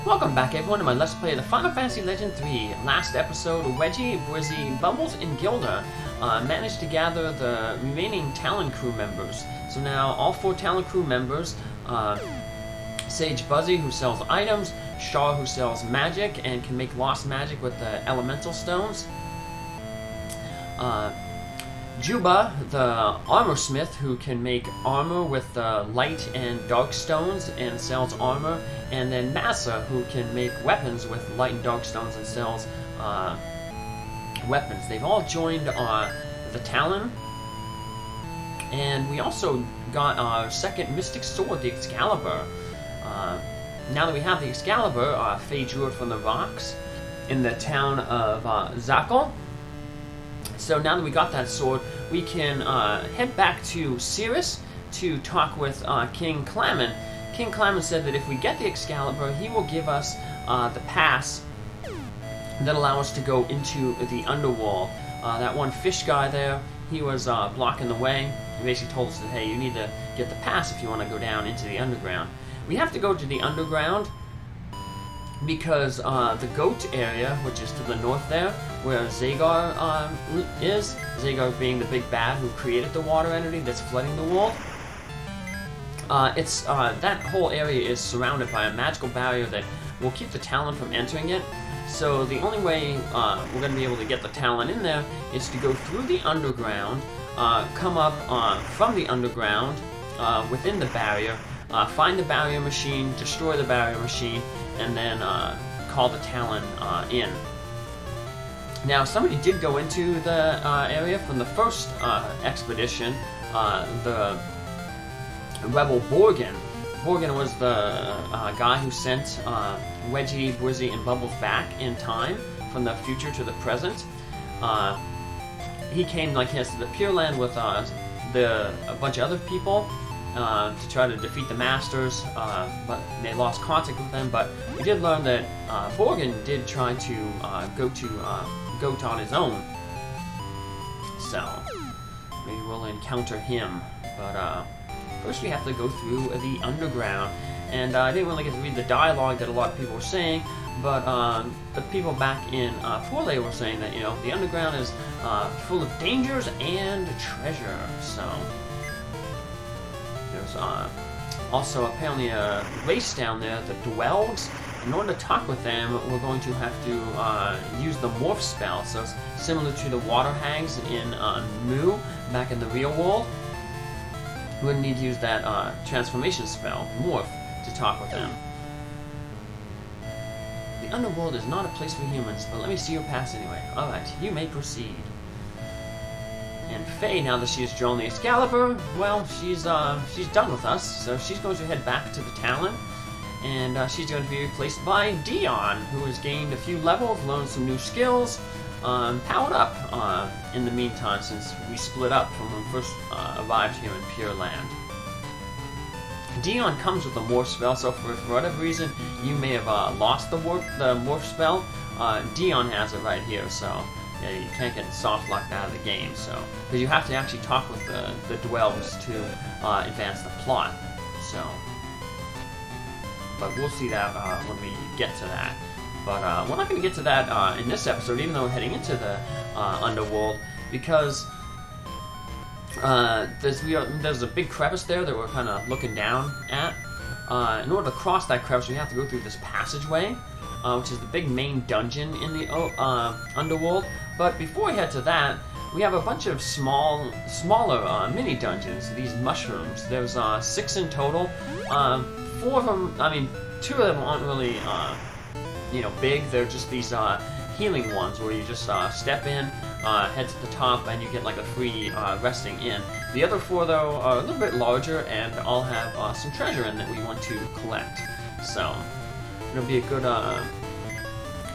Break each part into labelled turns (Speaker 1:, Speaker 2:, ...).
Speaker 1: Welcome back everyone to my Let's Play of the Final Fantasy Legend 3. Last episode, Weggie, Bwizzy, Bubbles, and Gilda managed to gather the remaining Talon crew members. So now all 4 Talon crew members, Sage Bwizzy, who sells items, Shaw, who sells magic and can make lost magic with the elemental stones, Juba, the armor smith, who can make armor with light and dark stones and sells armor, and then Massa, who can make weapons with light and dark stones and sells weapons. They've all joined the Talon, and we also got our second mystic sword, the Xcalibur. Now that we have the Xcalibur, Faye drew it from the rocks in the town of Zakal. So now that we got that sword, we can head back to Cirrus to talk with King Clamin. King Clamin said that if we get the Excalibur, he will give us the pass that allow us to go into the underworld. That one fish guy there, he was blocking the way. He basically told us that, hey, you need to get the pass if you want to go down into the underground. We have to go to the underground because the Goht area, which is to the north there, where Zagar is, Zagar being the big bad who created the water entity that's flooding the world, that whole area is surrounded by a magical barrier that will keep the Talon from entering it. So the only way we're going to be able to get the Talon in there is to go through the underground, come up from the underground within the barrier, find the barrier machine, destroy the barrier machine, and then call the Talon in. Now, somebody did go into the area from the first expedition, the rebel Borgin. Borgin was the guy who sent Weggie, Bwizzy, and Bubbles back in time from the future to the present. He came, like he has to the Pure Land with a bunch of other people to try to defeat the Masters, but they lost contact with them. But we did learn that Borgin did try to go to Goht on his own, so maybe we'll encounter him. But first we have to go through the underground, and I didn't really get to read the dialogue that a lot of people were saying, but the people back in Forlay were saying that, you know, the underground is full of dangers and treasure. So there's also apparently a race down there, the Dwells. In order to talk with them, we're going to have to use the morph spell. So it's similar to the water hags in Mu back in the real world. We're going to need to use that transformation spell, morph, to talk with them. The underworld is not a place for humans, but let me see your pass anyway. Alright, you may proceed. And Faye, now that she has drawn the Excalibur, well, she's done with us, so she's going to head back to the Talon, and she's going to be replaced by Dion, who has gained a few levels, learned some new skills, powered up in the meantime since we split up from when we first arrived here in Pure Land. Dion comes with a morph spell, so for whatever reason you may have lost the morph spell, Dion has it right here, so yeah, you can't get soft locked out of the game, so because you have to actually talk with the Dwells to advance the plot. So, but we'll see that when we get to that. But we're not going to get to that in this episode, even though we're heading into the underworld, because there's a big crevice there that we're kind of looking down at. In order to cross that crevice, we have to go through this passageway, which is the big main dungeon in the underworld. But before we head to that, we have a bunch of smaller mini dungeons, these mushrooms. There's 6 in total. 4 of them, I mean, 2 of them aren't really, you know, big. They're just these healing ones where you just step in, head to the top, and you get like a free resting in. The other 4, though, are a little bit larger and all have some treasure in that we want to collect. So it'll be a good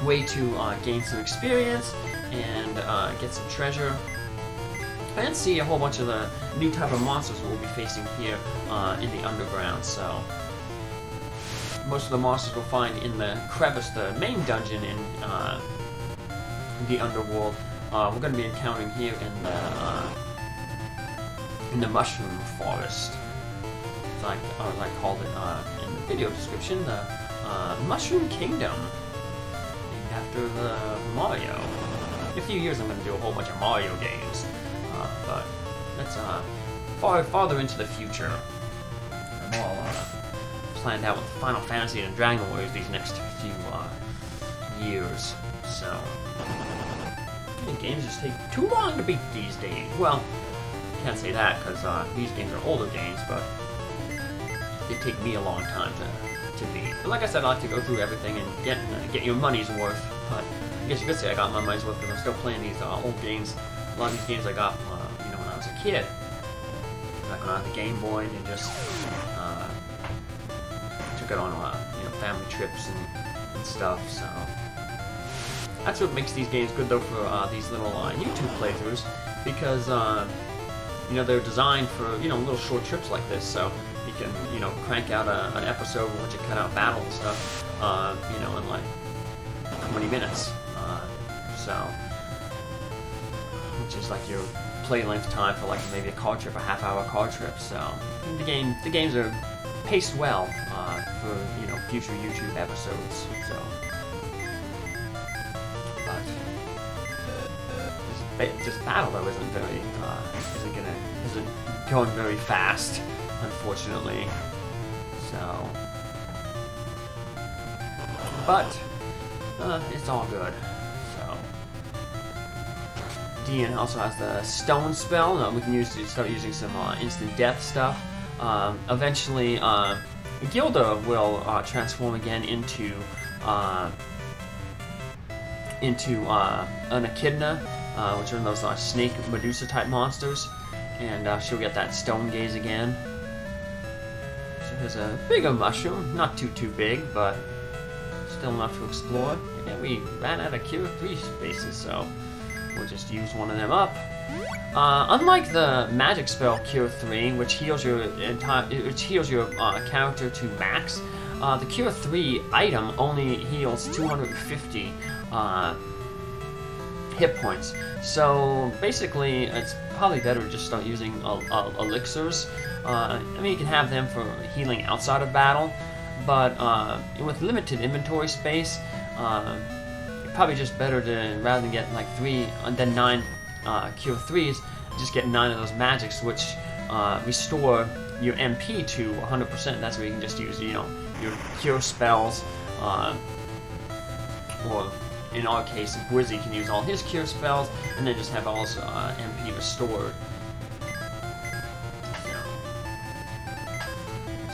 Speaker 1: way to gain some experience and get some treasure, and see a whole bunch of the new type of monsters we'll be facing here in the underground. So most of the monsters we'll find in the crevice, the main dungeon in the underworld, we're going to be encountering here in the mushroom forest. As I called it in the video description, the Mushroom Kingdom, named after Mario. In a few years I'm going to do a whole bunch of Mario games, but that's farther into the future. I'm all planned out with Final Fantasy and Dragon Warriors these next few years, so games just take too long to beat these days. Well, can't say that because these games are older games, but they take me a long time to beat. But like I said, I like to go through everything and get your money's worth. But I guess you could say I got my money's worth because I'm still playing these old games. A lot of these games I got, when I was a kid, like on the Game Boy, and just took it on, family trips and stuff. So that's what makes these games good, though, for these little YouTube playthroughs, because they're designed for little short trips like this. So you can crank out an episode once you cut out battle and stuff, in like 20 minutes. So which is like your play length time for like maybe a car trip, a half-hour car trip. So the games are paced well for future YouTube episodes. So. This battle though isn't going very fast, unfortunately. So, but it's all good. So, Dean also has the stone spell. We can start using some instant death stuff. Eventually, Gilda will transform again into an echidna, which are those snake Medusa type monsters, and she'll get that stone gaze again. So here's a bigger mushroom, not too big, but still enough to explore. And we ran out of Cure 3 spaces, so we'll just use one of them up. Unlike the magic spell Cure 3, which heals your character to max, the Cure 3 item only heals 250 hit points. So basically, it's probably better to just start using elixirs. You can have them for healing outside of battle, but with limited inventory space, probably just better to, rather than get like 3 and then 9 Cure 3s, just get 9 of those magics, which restore your MP to 100%. That's where you can just use, your cure spells, or in our case, Bwizzy can use all his cure spells, and then just have all his MP restored. So,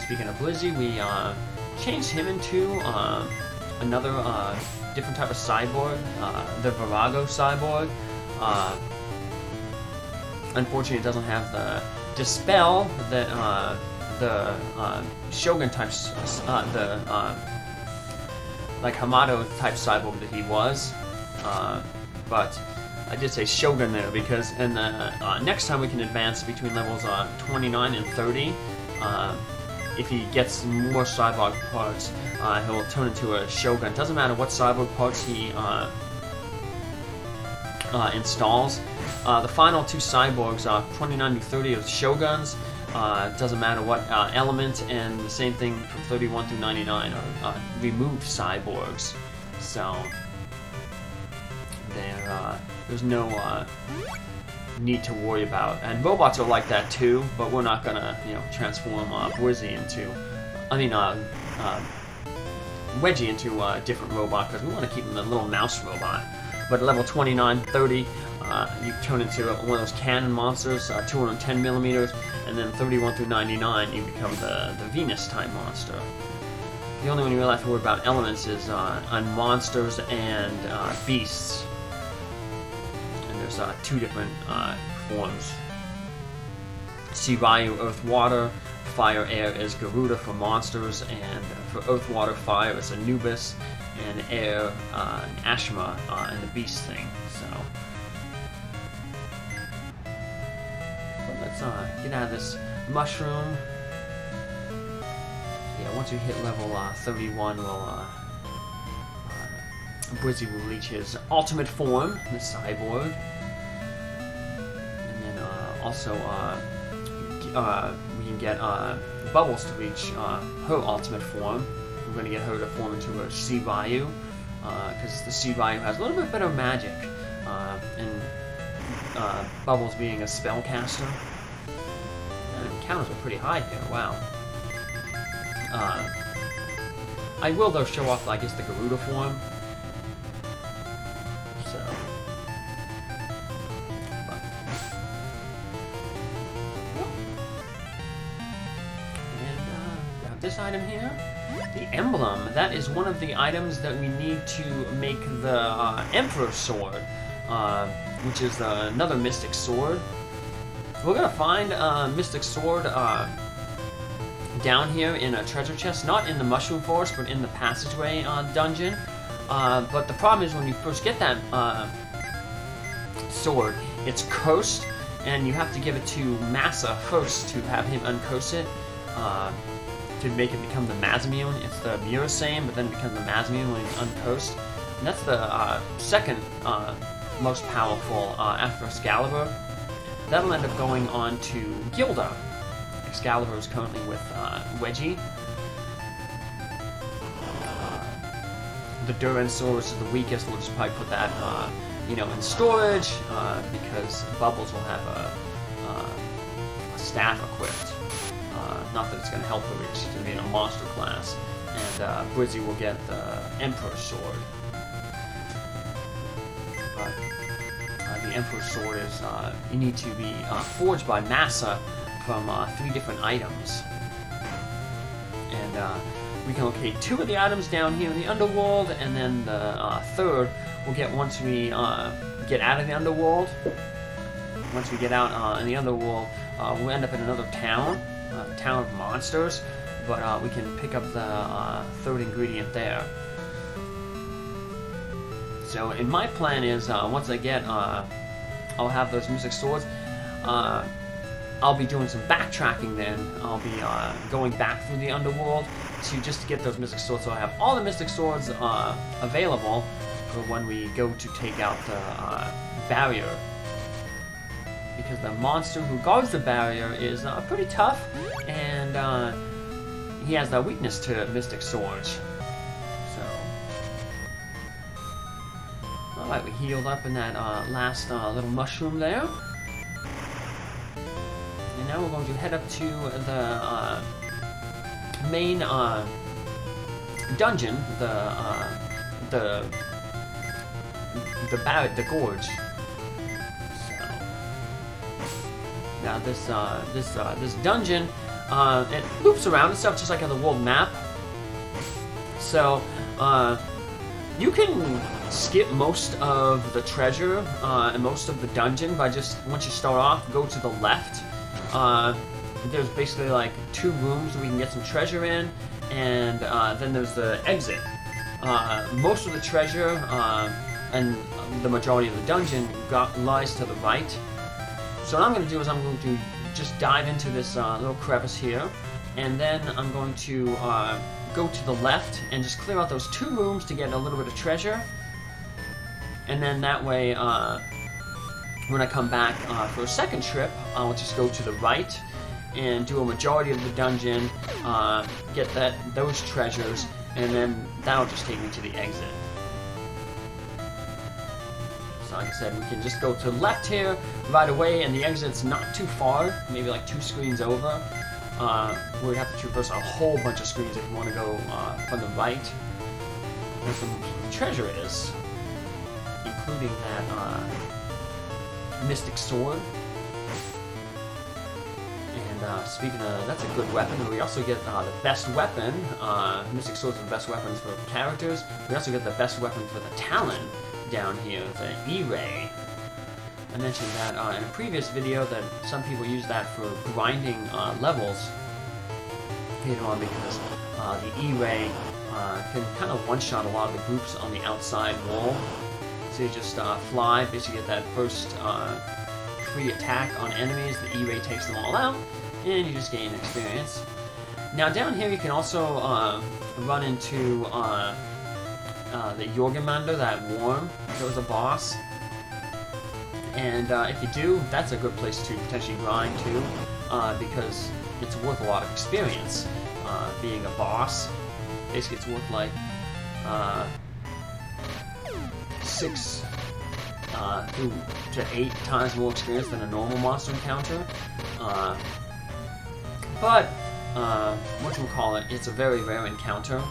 Speaker 1: speaking of Bwizzy, we changed him into another different type of cyborg, the Virago cyborg. Unfortunately, it doesn't have the dispel that the Shogun types, like Hamato type cyborg that he was, but I did say Shogun there because in the next time we can advance between levels 29 and 30, if he gets more cyborg parts, he'll turn into a Shogun. Doesn't matter what cyborg parts he installs. The final 2 cyborgs, 29 to 30, are Shoguns. Doesn't matter what element, and the same thing from 31 through 99 are removed cyborgs. So there's no need to worry about. And robots are like that too, but we're not gonna transform Bwizzy into, Weggie into a different robot because we want to keep him a little mouse robot. But at level 29, 30. You turn into one of those cannon monsters, 210 millimeters, and then 31 through 99, you become the Venus type monster. The only one you really have to worry about elements is on monsters and beasts. And there's 2 different forms. Sea, Ryu, Earth, Water. Fire, Air is Garuda for monsters, and for Earth, Water, Fire is Anubis, and Air, Ashma, and the beast thing. So. Let's get out of this mushroom. Yeah, once we hit level 31, Bwizzy will reach his ultimate form, the cyborg. And then also we can get Bubbles to reach her ultimate form. we're going to get her to form into a sea Ryu, because the sea Ryu has a little bit better magic, and Bubbles being a spellcaster. And counters are pretty high here, wow. I will, though, show off, I guess, the Garuda form. So... grab this item here. The emblem. That is one of the items that we need to make the Emperor's Sword, which is another Mystic Sword. We're gonna find Mystic Sword down here in a treasure chest, not in the Mushroom Forest, but in the passageway dungeon. But the problem is when you first get that sword, it's cursed, and you have to give it to Massa first to have him uncurse it, to make it become the Mazamune. It's the Murasame, but then it becomes the Mazamune when it's uncursed. And that's the second most powerful after Xcalibur. That'll end up going on to Gilda. Xcalibur is currently with Weggie. The Duransaurus is the weakest. We'll just probably put that, you know, in storage because Bubbles will have a staff equipped. Not that it's going to help her because she's going to be in a monster class. And Bwizzy will get the Emperor's Sword. The Emperor's Sword is, you need to be forged by Massa from 3 different items. And we can locate 2 of the items down here in the underworld, and then the third we'll get once we get out of the underworld. Once we get out in the underworld, we'll end up in another town, town of monsters, but we can pick up the third ingredient there. So, and my plan is, once I get, I'll have those Mystic Swords, I'll be doing some backtracking then. I'll be going back through the underworld to just get those Mystic Swords, so I have all the Mystic Swords available for when we go to take out the barrier. Because the monster who guards the barrier is pretty tough, and he has a weakness to Mystic Swords. Alright, we healed up in that last little mushroom there. And now we're going to head up to the main dungeon, the gorge. So now this dungeon, it loops around and stuff just like on the world map. So you can skip most of the treasure and most of the dungeon by just, once you start off, go to the left. There's basically like 2 rooms where we can get some treasure in, and then there's the exit. Most of the treasure and the majority of the dungeon lies to the right. So what I'm going to do is I'm going to just dive into this little crevice here, and then I'm going to go to the left and just clear out those 2 rooms to get a little bit of treasure. And then that way, when I come back for a second trip, I'll just go to the right and do a majority of the dungeon, get those treasures, and then that'll just take me to the exit. So like I said, we can just go to the left here right away, and the exit's not too far, maybe like 2 screens over. We'd have to traverse a whole bunch of screens if you want to go from the right where some treasure is, including that Mystic Sword. And speaking of, that's a good weapon. We also get the best weapon. Mystic Sword's the best weapons for characters. We also get the best weapon for the Talon down here, the E-Ray. I mentioned that in a previous video that some people use that for grinding levels later on, because the E-Ray can kind of one-shot a lot of the groups on the outside wall. So you just fly, basically get that first free attack on enemies, the E-Ray takes them all out, and you just gain experience. Now down here you can also run into the Jorgenmunder, that worm that was a boss. And if you do, that's a good place to potentially grind too, because it's worth a lot of experience being a boss. Basically, it's worth like 6 to 8 times more experience than a normal monster encounter. But whatchamacallit, it's a very rare encounter,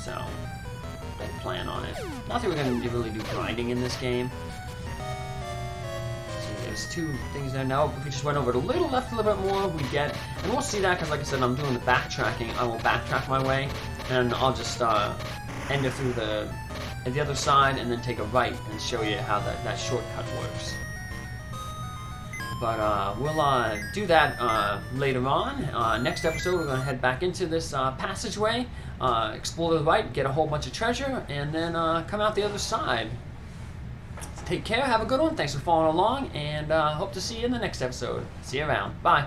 Speaker 1: so I plan on it. Not that we're going to really do grinding in this game. See, there's 2 things there now. If we just went over it a little left, a little bit more, we get, and we'll see that because, like I said, I'm doing the backtracking. I will backtrack my way, and I'll just enter through the other side and then take a right and show you how that shortcut works. But we'll do that later on. Next episode, we're going to head back into this passageway, explore the right, get a whole bunch of treasure, and then come out the other side. Take care, have a good one, thanks for following along, and hope to see you in the next episode. See you around. Bye.